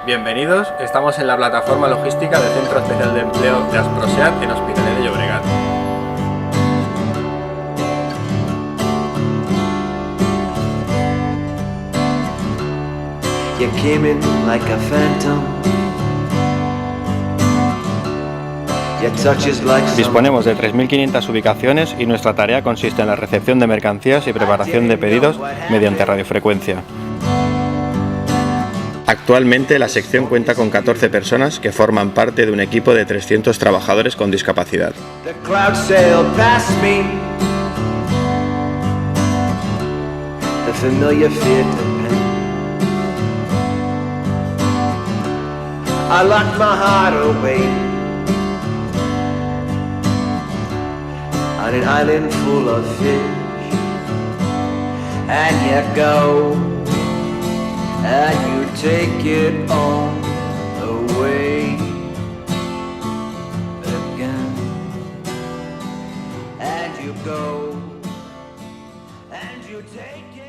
Bienvenidos, estamos en la plataforma logística del Centro Especial de Empleo de Asproseat en Hospitalet de Llobregat. You came in like a phantom. Your touch is like some... Disponemos de 3.500 ubicaciones y nuestra tarea consiste en la recepción de mercancías y preparación de pedidos mediante radiofrecuencia. Actualmente la sección cuenta con 14 personas que forman parte de un equipo de 300 trabajadores con discapacidad. The clouds sail past me. The familiar fear to pen. I locked my heart away on an island full of fish, and you go, and you take it on away again, and you go, and you take it